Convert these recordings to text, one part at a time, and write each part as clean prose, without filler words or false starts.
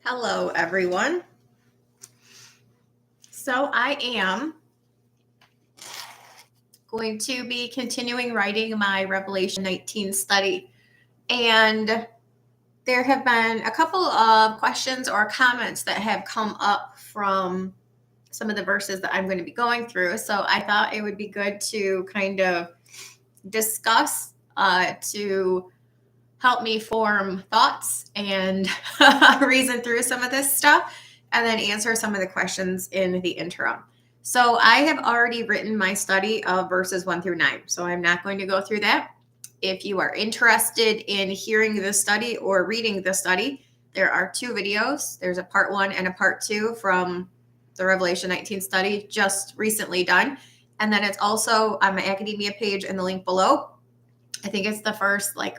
Hello, everyone. So I am going to be continuing writing my Revelation 19 study. And there have been a couple of questions or comments that have come up from some of the verses that I'm going to be going through. So I thought it would be good to kind of discuss to help me form thoughts and reason through some of this stuff and then answer some of the questions in the interim. So I have already written my study of verses 1 through 9. So I'm not going to go through that. If you are interested in hearing the study or reading the study, there are two videos. There's a part 1 and a part 2 from the Revelation 19 study just recently done. And then it's also on my academia page in the link below. I think it's the first like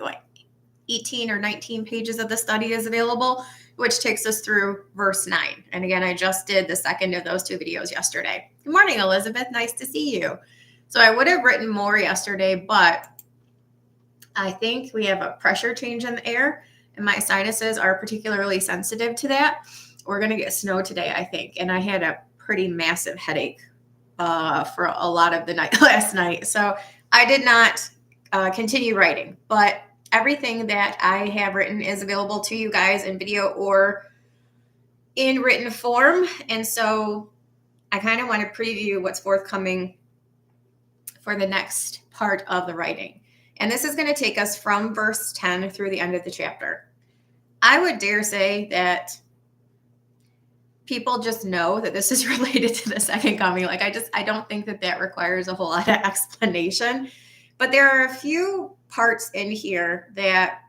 18 or 19 pages of the study is available, which takes us through verse 9. And again, I just did the second of those two videos yesterday. Good morning, Elizabeth. Nice to see you. So I would have written more yesterday, but I think we have a pressure change in the air, and my sinuses are particularly sensitive to that. We're going to get snow today, I think. And I had a pretty massive headache for a lot of the night last night. So I did not continue writing, but everything that I have written is available to you guys in video or in written form. And so I kind of want to preview what's forthcoming for the next part of the writing. And this is going to take us from verse 10 through the end of the chapter. I would dare say that people just know that this is related to the second coming. I don't think that requires a whole lot of explanation. But there are a few parts in here that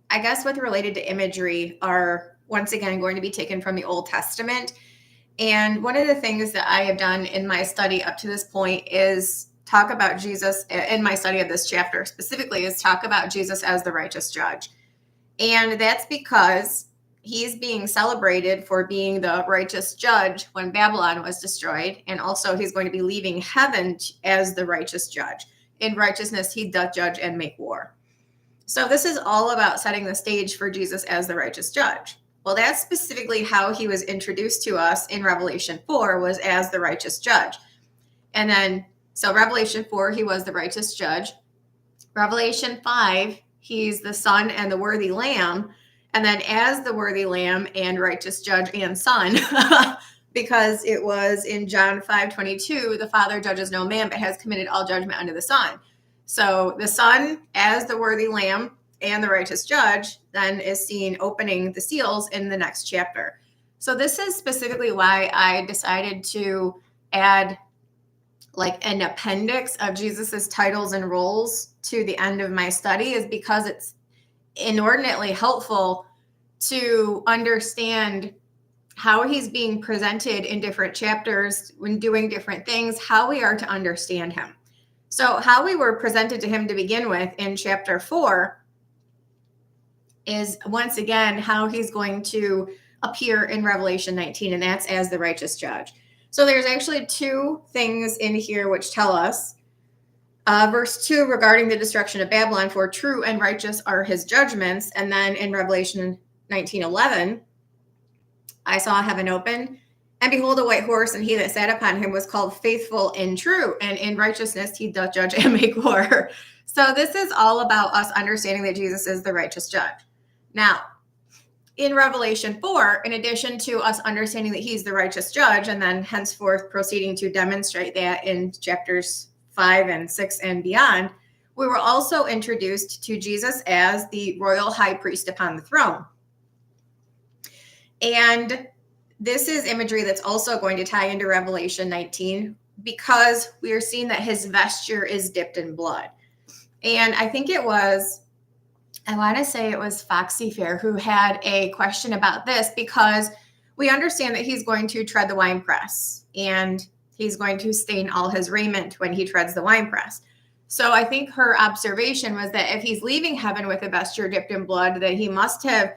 I guess with related to imagery are once again going to be taken from the Old Testament. And one of the things that I have done in my study up to this point is talk about Jesus, in my study of this chapter specifically, is talk about Jesus as the righteous judge. And that's because he's being celebrated for being the righteous judge when Babylon was destroyed. And also he's going to be leaving heaven as the righteous judge. In righteousness, he doth judge and make war. So this is all about setting the stage for Jesus as the righteous judge. Well, that's specifically how he was introduced to us in Revelation 4, was as the righteous judge. And then, so Revelation 4, he was the righteous judge. Revelation 5, he's the son and the worthy lamb. And then as the worthy lamb and righteous judge and son, because it was in John 5:22, the Father judges no man, but has committed all judgment unto the Son. So the Son, as the worthy lamb and the righteous judge, then is seen opening the seals in the next chapter. So this is specifically why I decided to add like an appendix of Jesus's titles and roles to the end of my study, is because it's inordinately helpful to understand how he's being presented in different chapters when doing different things, how we are to understand him. So how we were presented to him to begin with in chapter 4 is once again how he's going to appear in Revelation 19, and that's as the righteous judge. So there's actually two things in here which tell us. Verse 2, regarding the destruction of Babylon, for true and righteous are his judgments. And then in Revelation 19:11, I saw heaven open, and behold, a white horse, and he that sat upon him was called Faithful and True, and in righteousness he doth judge and make war. So this is all about us understanding that Jesus is the righteous judge. Now, in Revelation 4, in addition to us understanding that he's the righteous judge, and then henceforth proceeding to demonstrate that in chapters 5 and 6 and beyond, we were also introduced to Jesus as the royal high priest upon the throne. And this is imagery that's also going to tie into Revelation 19, because we are seeing that his vesture is dipped in blood. And I think I want to say it was Foxy Fair who had a question about this, because we understand that he's going to tread the winepress and he's going to stain all his raiment when he treads the winepress. So I think her observation was that if he's leaving heaven with a vesture dipped in blood, that he must have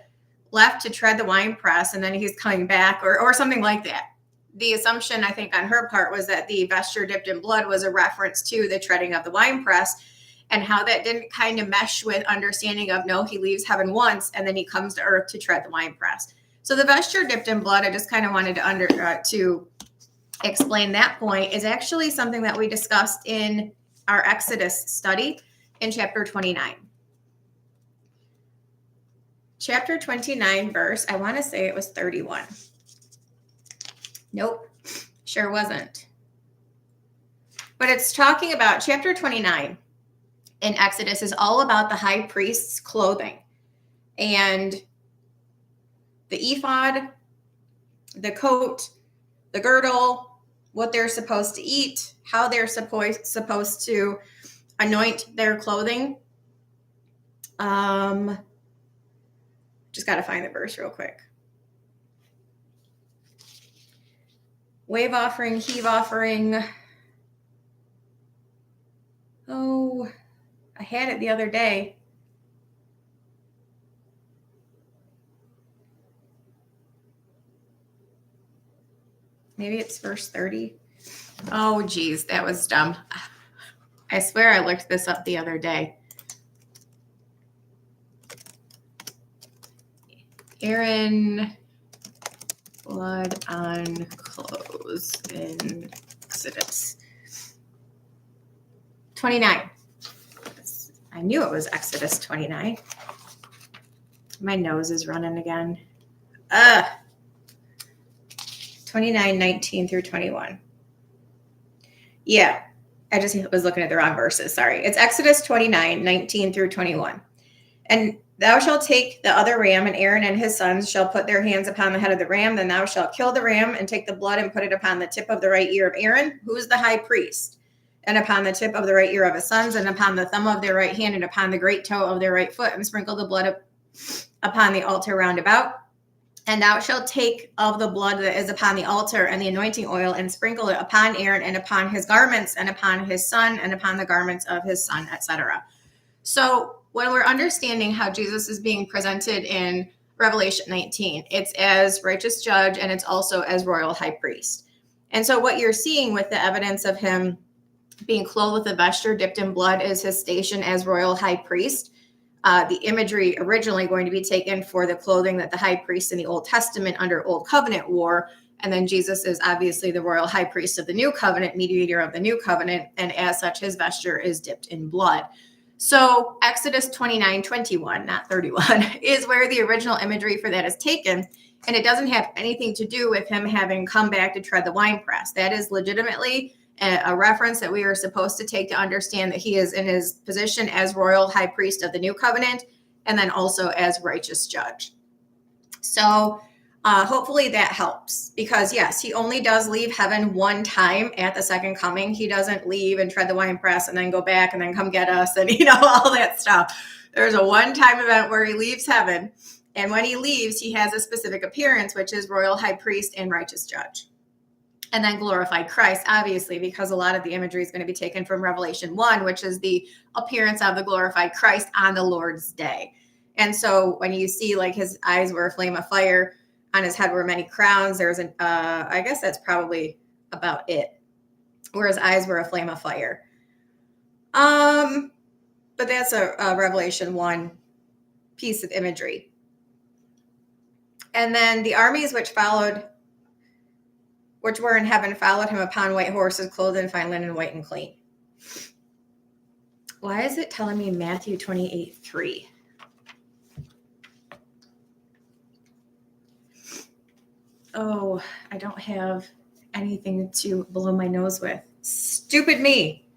left to tread the winepress and then he's coming back or something like that. The assumption, I think, on her part was that the vesture dipped in blood was a reference to the treading of the winepress. and how that didn't kind of mesh with understanding of, no, he leaves heaven once and then he comes to earth to tread the winepress. So the vesture dipped in blood, I just kind of wanted to explain that point, is actually something that we discussed in our Exodus study in chapter 29. Chapter 29 verse, I want to say it was 31. Nope, sure wasn't. But it's talking about chapter 29 in Exodus is all about the high priest's clothing and the ephod, the coat, the girdle, what they're supposed to eat, how they're supposed to anoint their clothing. Just got to find the verse real quick. Wave offering, heave offering. Oh, I had it the other day. Maybe it's verse 30. Oh, geez, that was dumb. I swear I looked this up the other day. Aaron, blood on clothes in Exodus 29. I knew it was Exodus 29. My nose is running again. 29, 19 through 21. Yeah, I just was looking at the wrong verses. Sorry. It's Exodus 29, 19 through 21. And thou shalt take the other ram, and Aaron and his sons shall put their hands upon the head of the ram. Then thou shalt kill the ram and take the blood and put it upon the tip of the right ear of Aaron, who is the high priest, and upon the tip of the right ear of his sons, and upon the thumb of their right hand, and upon the great toe of their right foot, and sprinkle the blood upon the altar round about. And thou shalt take of the blood that is upon the altar and the anointing oil, and sprinkle it upon Aaron and upon his garments and upon his son and upon the garments of his son, etc. So when we're understanding how Jesus is being presented in Revelation 19, it's as righteous judge and it's also as royal high priest. And so what you're seeing with the evidence of him being clothed with a vesture dipped in blood is his station as royal high priest. The imagery originally going to be taken for the clothing that the high priest in the Old Testament under Old Covenant wore. And then Jesus is obviously the royal high priest of the New Covenant, mediator of the New Covenant. And as such, his vesture is dipped in blood. So Exodus 29, 21, not 31, is where the original imagery for that is taken. And it doesn't have anything to do with him having come back to tread the winepress. That is legitimately a reference that we are supposed to take to understand that he is in his position as royal high priest of the New Covenant, and then also as righteous judge. So hopefully that helps, because yes, he only does leave heaven one time at the second coming. He doesn't leave and tread the winepress and then go back and then come get us and, all that stuff. There's a one-time event where he leaves heaven. And when he leaves, he has a specific appearance, which is royal high priest and righteous judge. And then glorified Christ, obviously, because a lot of the imagery is going to be taken from Revelation 1, which is the appearance of the glorified Christ on the Lord's day. And so when you see like his eyes were a flame of fire, on his head were many crowns, there's an, I guess that's probably about it, where his eyes were a flame of fire. But that's a Revelation 1 piece of imagery. And then the armies which were in heaven, followed him upon white horses, clothed in fine linen, white and clean. Why is it telling me Matthew 28:3? Oh, I don't have anything to blow my nose with. Stupid me.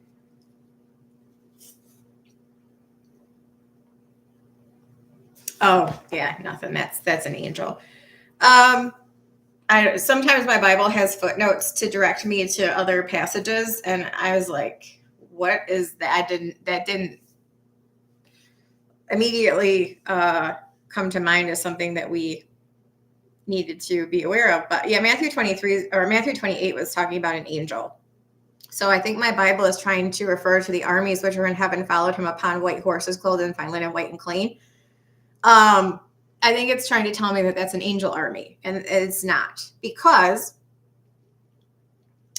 Oh, yeah, nothing. That's an angel. Sometimes my Bible has footnotes to direct me to other passages, and I was like, what is that? That didn't immediately come to mind as something that we needed to be aware of. But yeah, Matthew 28 was talking about an angel. So I think my Bible is trying to refer to the armies which were in heaven, followed him upon white horses, clothed in fine linen, white and clean. I think it's trying to tell me that that's an angel army, and it's not, because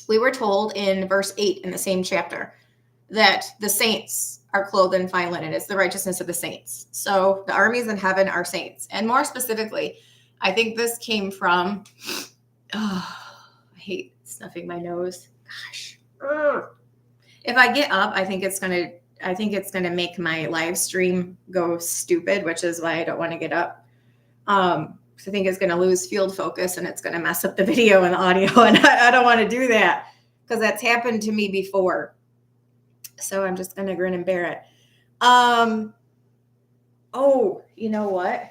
we were told in verse 8 in the same chapter that the saints are clothed in fine linen. It's the righteousness of the saints. So the armies in heaven are saints. And more specifically, I think this came from, I hate snuffing my nose. Gosh. If I get up, I think it's gonna make my live stream go stupid, which is why I don't want to get up. I think it's gonna lose field focus and it's gonna mess up the video and the audio, and I don't want to do that because that's happened to me before. So I'm just gonna grin and bear it. Oh, you know what?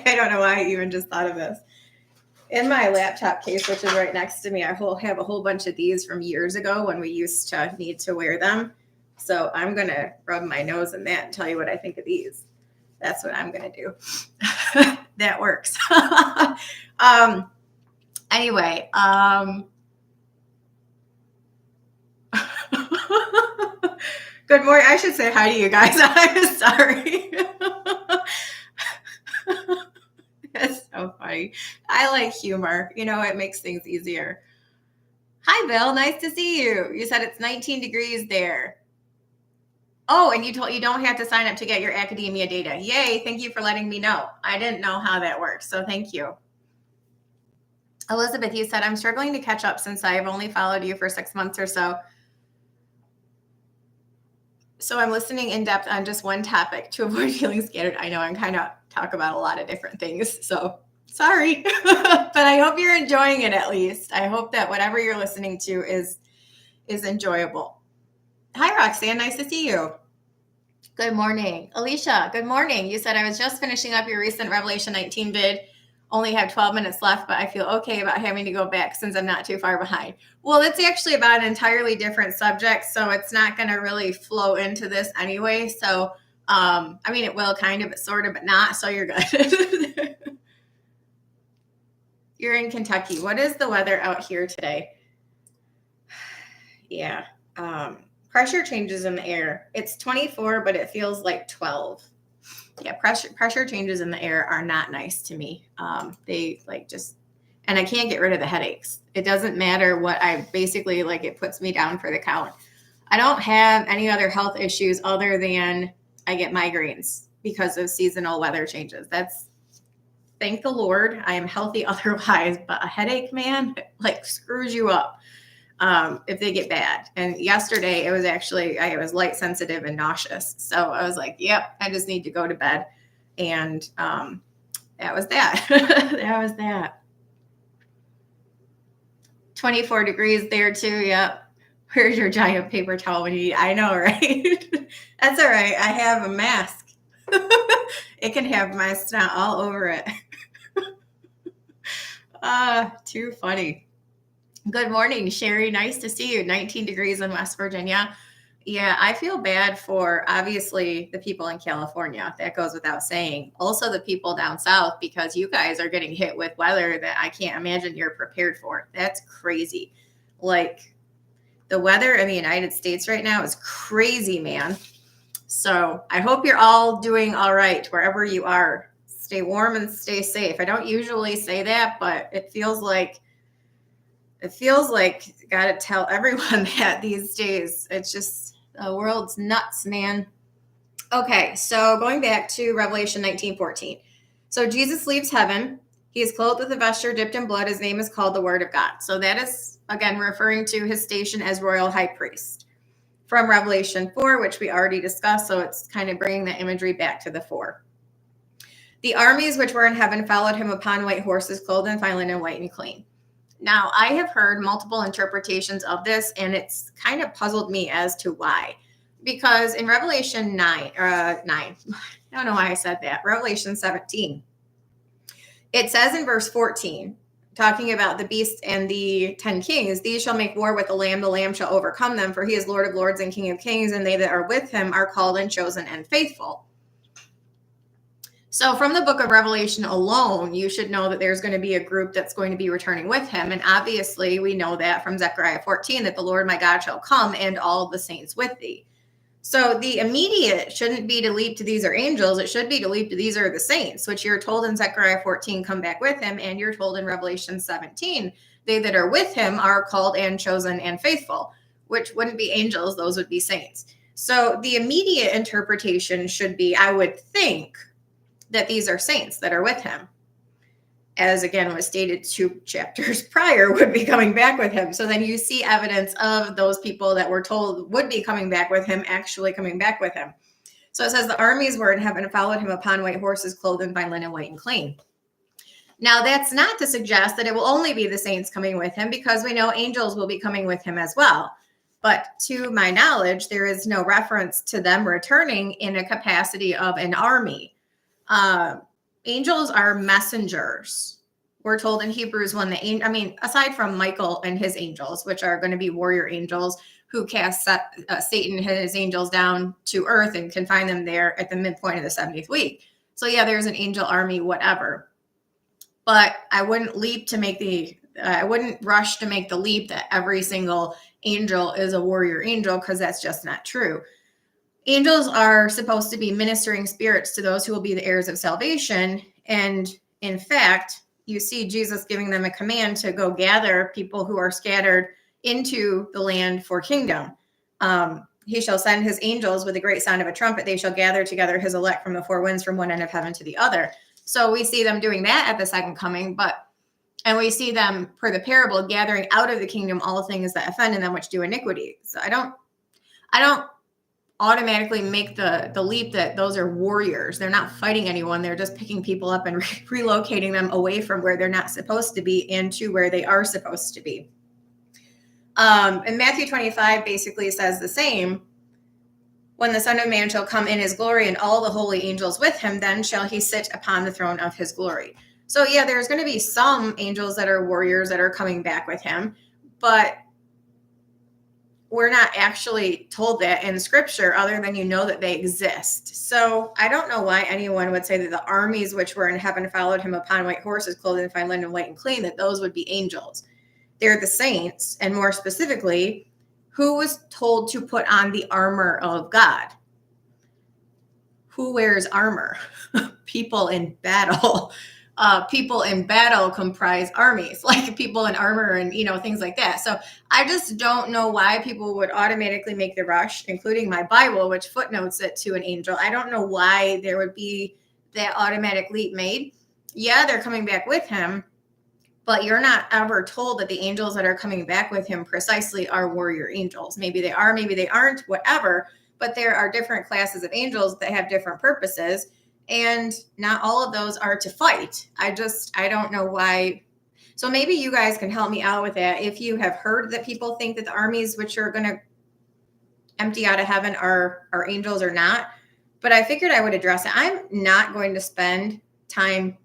I don't know why I even just thought of this. In my laptop case, which is right next to me, I have a whole bunch of these from years ago when we used to need to wear them. So I'm going to rub my nose in that and tell you what I think of these. That's what I'm going to do. That works. Anyway, good morning. I should say hi to you guys. I'm sorry. That's so funny. I like humor. You know, it makes things easier. Hi, Bill. Nice to see you. You said it's 19 degrees there. Oh, and you don't have to sign up to get your academia data. Yay. Thank you for letting me know. I didn't know how that works. So thank you. Elizabeth, you said, I'm struggling to catch up since I've only followed you for 6 months or so. So I'm listening in depth on just one topic to avoid feeling scattered. I know I'm kind of talk about a lot of different things. So sorry, but I hope you're enjoying it at least. I hope that whatever you're listening to is enjoyable. Hi, Roxanne. Nice to see you. Good morning. Alicia, good morning. You said I was just finishing up your recent Revelation 19 vid. Only have 12 minutes left, but I feel okay about having to go back since I'm not too far behind. Well, it's actually about an entirely different subject, so it's not going to really flow into this anyway. So, I mean, it will kind of, but sort of, but not, so you're good. You're in Kentucky. What is the weather out here today? Yeah. Pressure changes in the air. It's 24, but it feels like 12. Yeah, pressure changes in the air are not nice to me. They and I can't get rid of the headaches. It doesn't matter what I basically it puts me down for the count. I don't have any other health issues other than I get migraines because of seasonal weather changes. Thank the Lord, I am healthy otherwise, but a headache, man, screws you up if they get bad. And yesterday it was actually, I was light sensitive and nauseous. So I was like, yep, I just need to go to bed. And that was that. That was that. 24 degrees there too. Yep. Where's your giant paper towel when you eat? I know, right? That's all right. I have a mask. It can have my snot all over it. Too funny. Good morning, Sherry. Nice to see you. 19 degrees in West Virginia. Yeah, I feel bad for obviously the people in California. That goes without saying. Also the people down south, because you guys are getting hit with weather that I can't imagine you're prepared for. That's crazy. The weather in the United States right now is crazy, man. So I hope you're all doing all right wherever you are. Stay warm and stay safe. I don't usually say that, but it feels like got to tell everyone that these days. It's just, the world's nuts, man. Okay, so going back to Revelation 19:14. So Jesus leaves heaven. He is clothed with a vesture dipped in blood. His name is called the Word of God. So that is, again, referring to his station as royal high priest from Revelation 4, which we already discussed. So it's kind of bringing the imagery back to the 4. The armies which were in heaven followed him upon white horses, clothed in fine linen, white and clean. Now, I have heard multiple interpretations of this, and it's kind of puzzled me as to why. Because in Revelation 9, I don't know why I said that, Revelation 17, it says in verse 14, talking about the beast and the 10 kings, these shall make war with the Lamb shall overcome them, for he is Lord of lords and King of kings, and they that are with him are called and chosen and faithful. So from the book of Revelation alone, you should know that there's going to be a group that's going to be returning with him. And obviously we know that from Zechariah 14, that the Lord my God shall come and all the saints with thee. So the immediate shouldn't be to leap to these are angels. It should be to leap to these are the saints, which you're told in Zechariah 14, come back with him. And you're told in Revelation 17, they that are with him are called and chosen and faithful, which wouldn't be angels. Those would be saints. So the immediate interpretation should be, I would think, that these are saints that are with him, as again was stated 2 chapters prior, would be coming back with him. So then you see evidence of those people that were told would be coming back with him actually coming back with him. So it says the armies were in heaven and followed him upon white horses, clothed in fine linen, white and clean. Now that's not to suggest that it will only be the saints coming with him, because we know angels will be coming with him as well. But to my knowledge, there is no reference to them returning in a capacity of an army. Angels are messengers. We're told in Hebrews 1 that, aside from Michael and his angels, which are going to be warrior angels who cast Satan and his angels down to earth and confine them there at the midpoint of the 70th week. So yeah, there's an angel army, whatever. But I wouldn't rush to make the leap that every single angel is a warrior angel, because that's just not true. Angels are supposed to be ministering spirits to those who will be the heirs of salvation. And in fact, you see Jesus giving them a command to go gather people who are scattered into the land for kingdom. He shall send his angels with a great sound of a trumpet. They shall gather together his elect from the four winds, from one end of heaven to the other. So we see them doing that at the second coming, and we see them, per the parable, gathering out of the kingdom all things that offend in them which do iniquity. So I don't automatically make the leap that those are warriors. They're not fighting anyone. They're just picking people up and relocating them away from where they're not supposed to be and to where they are supposed to be. And Matthew 25 basically says the same. When the Son of Man shall come in his glory and all the holy angels with him, then shall he sit upon the throne of his glory. So yeah, there's going to be some angels that are warriors that are coming back with him, but we're not actually told that in scripture, other than that they exist. So I don't know why anyone would say that the armies which were in heaven followed him upon white horses, clothed in fine linen, white and clean, that those would be angels. They're the saints, and more specifically, who was told to put on the armor of God? Who wears armor? People in battle. People in battle comprise armies, like people in armor and, things like that. So I just don't know why people would automatically make the rush, including my Bible, which footnotes it to an angel. I don't know why there would be that automatic leap made. Yeah, they're coming back with him, but you're not ever told that the angels that are coming back with him precisely are warrior angels. Maybe they are, maybe they aren't, whatever. But there are different classes of angels that have different purposes. And not all of those are to fight. I don't know why. So maybe you guys can help me out with that. If you have heard that people think that the armies which are going to empty out of heaven are angels or not. But I figured I would address it. I'm not going to spend time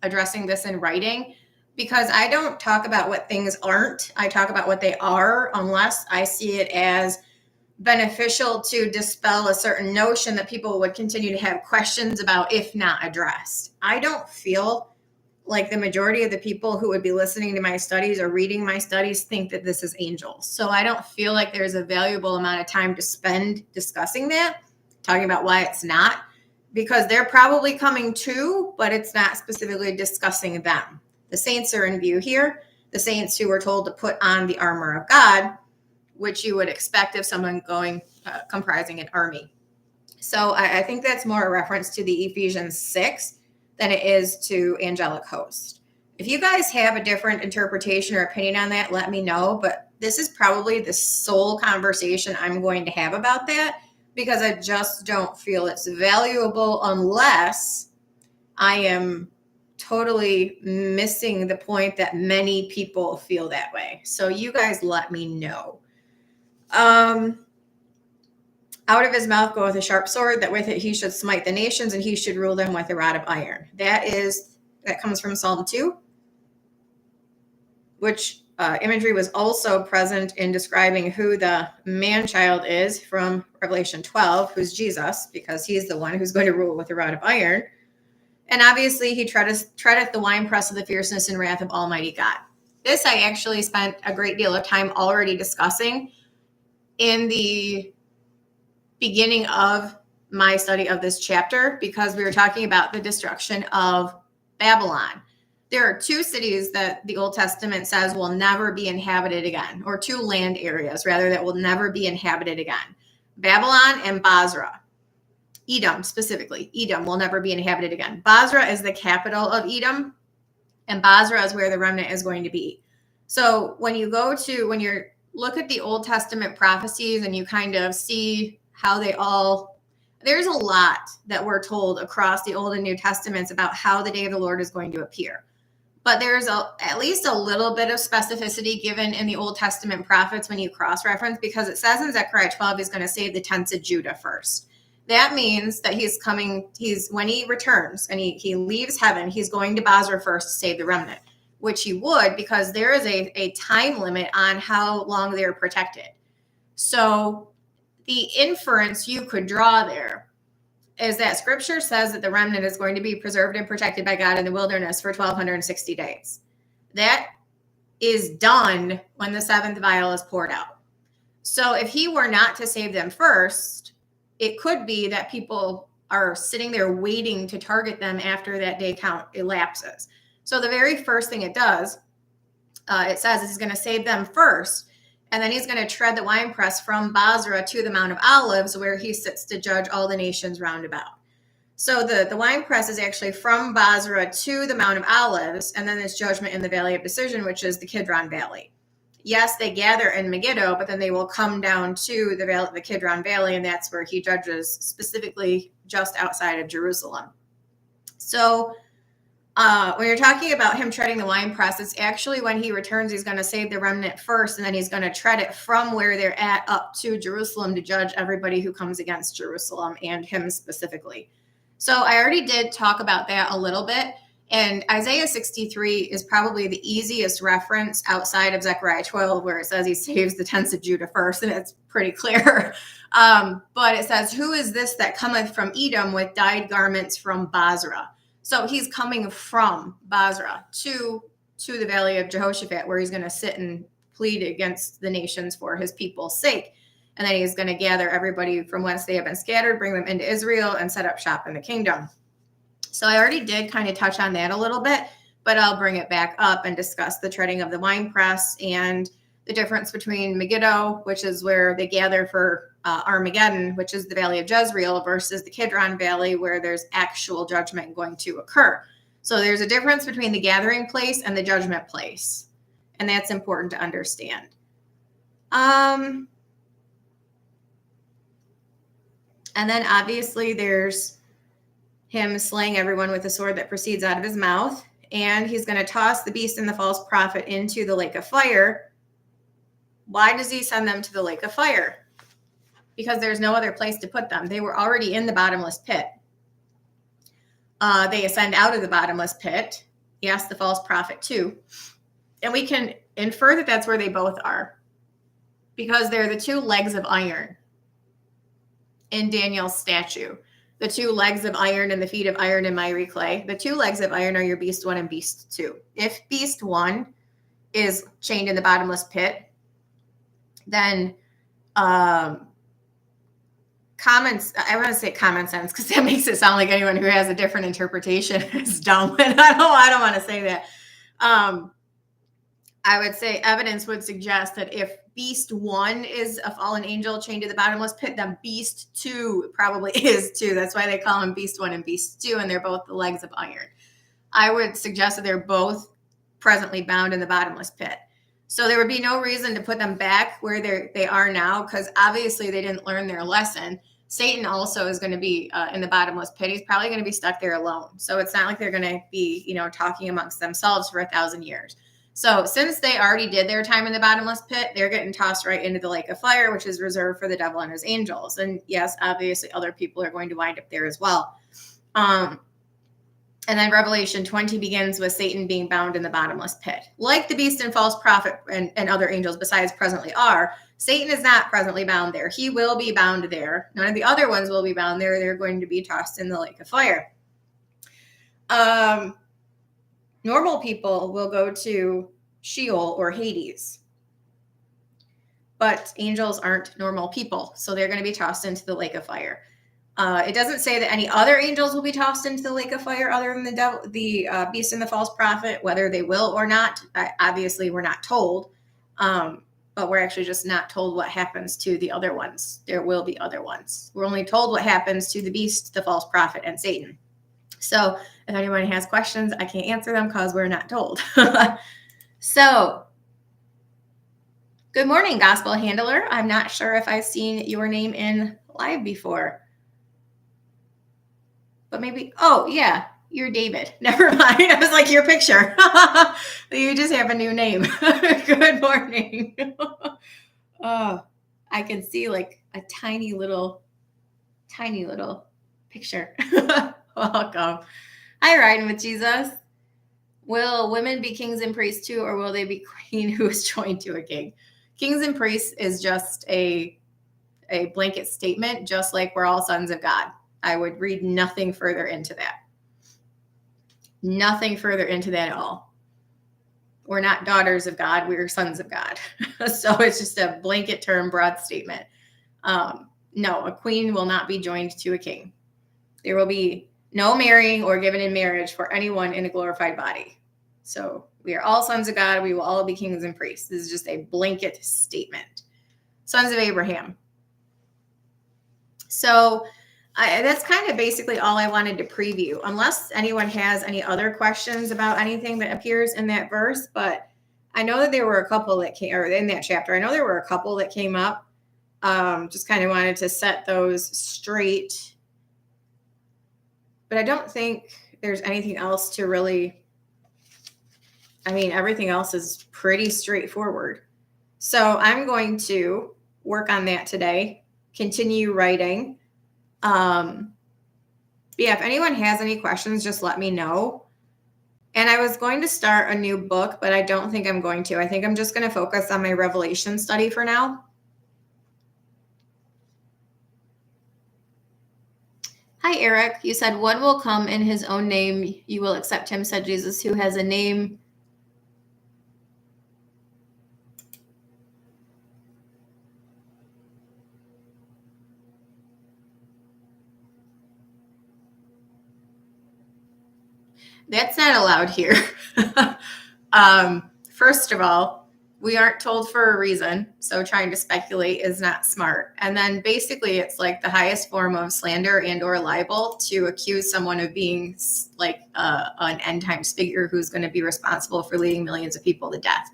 addressing this in writing, because I don't talk about what things aren't. I talk about what they are, unless I see it as beneficial to dispel a certain notion that people would continue to have questions about if not addressed. I don't feel like the majority of the people who would be listening to my studies or reading my studies think that this is angels. So I don't feel like there's a valuable amount of time to spend discussing that, talking about why it's not, because they're probably coming too, but it's not specifically discussing them. The saints are in view here, the saints who were told to put on the armor of God, which you would expect of someone comprising an army. So I think that's more a reference to the Ephesians 6 than it is to angelic host. If you guys have a different interpretation or opinion on that, let me know. But this is probably the sole conversation I'm going to have about that, because I just don't feel it's valuable unless I am totally missing the point that many people feel that way. So you guys let me know. Out of his mouth goeth a sharp sword, that with it he should smite the nations, and he should rule them with a rod of iron. That comes from Psalm 2, which imagery was also present in describing who the man-child is from Revelation 12, who's Jesus, because he's the one who's going to rule with a rod of iron. And obviously he treadeth the winepress of the fierceness and wrath of Almighty God. This I actually spent a great deal of time already discussing in the beginning of my study of this chapter, because we were talking about the destruction of Babylon. There are two cities that the Old Testament says will never be inhabited again, or two land areas, rather, that will never be inhabited again. Babylon and Basra. Edom, specifically. Edom will never be inhabited again. Basra is the capital of Edom, and Basra is where the remnant is going to be. So when you look at the Old Testament prophecies and you kind of see how there's a lot that we're told across the Old and New Testaments about how the day of the Lord is going to appear. But there's at least a little bit of specificity given in the Old Testament prophets when you cross-reference, because it says in Zechariah 12 he's going to save the tents of Judah first. That means that when he returns and he leaves heaven, he's going to Basra first to save the remnant, which he would, because there is a time limit on how long they're protected. So the inference you could draw there is that scripture says that the remnant is going to be preserved and protected by God in the wilderness for 1,260 days. That is done when the seventh vial is poured out. So if he were not to save them first, it could be that people are sitting there waiting to target them after that day count elapses. So the very first thing it does, it says he's going to save them first, and then he's going to tread the winepress from Basra to the Mount of Olives, where he sits to judge all the nations round about. So the winepress is actually from Basra to the Mount of Olives, and then there's judgment in the Valley of Decision, which is the Kidron Valley. Yes, they gather in Megiddo, but then they will come down to the Kidron Valley, and that's where he judges, specifically just outside of Jerusalem. So when you're talking about him treading the winepress, it's actually when he returns, he's going to save the remnant first, and then he's going to tread it from where they're at up to Jerusalem to judge everybody who comes against Jerusalem and him specifically. So I already did talk about that a little bit. And Isaiah 63 is probably the easiest reference outside of Zechariah 12, where it says he saves the tents of Judah first, and it's pretty clear. But it says, "Who is this that cometh from Edom with dyed garments from Basra?" So he's coming from Basra to the Valley of Jehoshaphat, where he's going to sit and plead against the nations for his people's sake. And then he's going to gather everybody from whence they have been scattered, bring them into Israel, and set up shop in the kingdom. So I already did kind of touch on that a little bit, but I'll bring it back up and discuss the treading of the winepress and the difference between Megiddo, which is where they gather for Armageddon, which is the Valley of Jezreel, versus the Kidron Valley, where there's actual judgment going to occur. So there's a difference between the gathering place and the judgment place, and that's important to understand. And then obviously there's him slaying everyone with a sword that proceeds out of his mouth, and he's going to toss the beast and the false prophet into the lake of fire. Why does he send them to the lake of fire? Because there's no other place to put them. They were already in the bottomless pit. They ascend out of the bottomless pit. Yes, the false prophet too. And we can infer that that's where they both are, because they're the two legs of iron in Daniel's statue. The two legs of iron and the feet of iron and miry clay. The two legs of iron are your beast 1 and beast 2. If beast 1 is chained in the bottomless pit, then I want to say common sense, because that makes it sound like anyone who has a different interpretation is dumb. And I don't want to say that. I would say evidence would suggest that if beast 1 is a fallen angel chained to the bottomless pit, then beast 2 probably is too. That's why they call him beast 1 and beast 2, and they're both the legs of iron. I would suggest that they're both presently bound in the bottomless pit. So there would be no reason to put them back where they are now, because obviously they didn't learn their lesson. Satan also is going to be in the bottomless pit. He's probably going to be stuck there alone. So it's not like they're going to be, talking amongst themselves for 1,000 years. So since they already did their time in the bottomless pit, they're getting tossed right into the lake of fire, which is reserved for the devil and his angels. And yes, obviously other people are going to wind up there as well. And then Revelation 20 begins with Satan being bound in the bottomless pit. Like the beast and false prophet and other angels besides presently are, Satan is not presently bound there. He will be bound there. None of the other ones will be bound there. They're going to be tossed in the lake of fire. Normal people will go to Sheol or Hades. but angels aren't normal people, so they're going to be tossed into the lake of fire. It doesn't say that any other angels will be tossed into the lake of fire other than the devil, the beast and the false prophet. Whether they will or not, obviously we're not told. But we're actually just not told what happens to the other ones. There will be other ones. We're only told what happens to the beast, the false prophet, and Satan. So if anyone has questions, I can't answer them because we're not told. So, good morning, Gospel Handler. I'm not sure if I've seen your name in live before. But maybe, oh, yeah, you're David. Never mind. I was like, your picture. You just have a new name. Good morning. Oh, I can see like a tiny little picture. Welcome. Hi, Riding with Jesus. Will women be kings and priests too, or will they be queen who is joined to a king? Kings and priests is just a blanket statement, just like we're all sons of God. I would read nothing further into that. Nothing further into that at all. We're not daughters of God. We're sons of God. So it's just a blanket term, broad statement. No, a queen will not be joined to a king. There will be no marrying or given in marriage for anyone in a glorified body. So we are all sons of God. We will all be kings and priests. This is just a blanket statement. Sons of Abraham. So that's kind of basically all I wanted to preview, unless anyone has any other questions about anything that appears in that verse. But I know that there were a couple that came, or in that chapter, I know there were a couple that came up. Just kind of wanted to set those straight. But I don't think there's anything else to really, I mean, everything else is pretty straightforward. So I'm going to work on that today, continue writing. Yeah, if anyone has any questions, just let me know. And I was going to start a new book, but I don't think I'm going to. I think I'm just going to focus on my Revelation study for now. Hi, Eric. You said one will come in his own name. You will accept him, said Jesus, who has a name. That's not allowed here. First of all, we aren't told for a reason, so trying to speculate is not smart. And then basically it's like the highest form of slander and or libel to accuse someone of being like an end times figure who's going to be responsible for leading millions of people to death.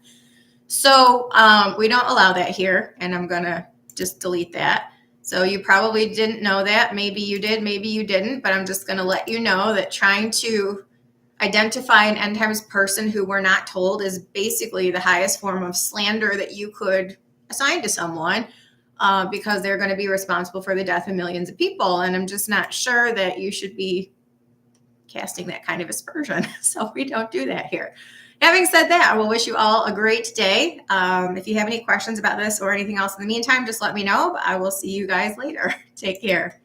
So we don't allow that here, and I'm going to just delete that. So you probably didn't know that. Maybe you did, maybe you didn't, but I'm just going to let you know that trying to identify an end times person who we're not told is basically the highest form of slander that you could assign to someone because they're going to be responsible for the death of millions of people. And I'm just not sure that you should be casting that kind of aspersion. So we don't do that here. Having said that, I will wish you all a great day. If you have any questions about this or anything else in the meantime, just let me know. But I will see you guys later. Take care.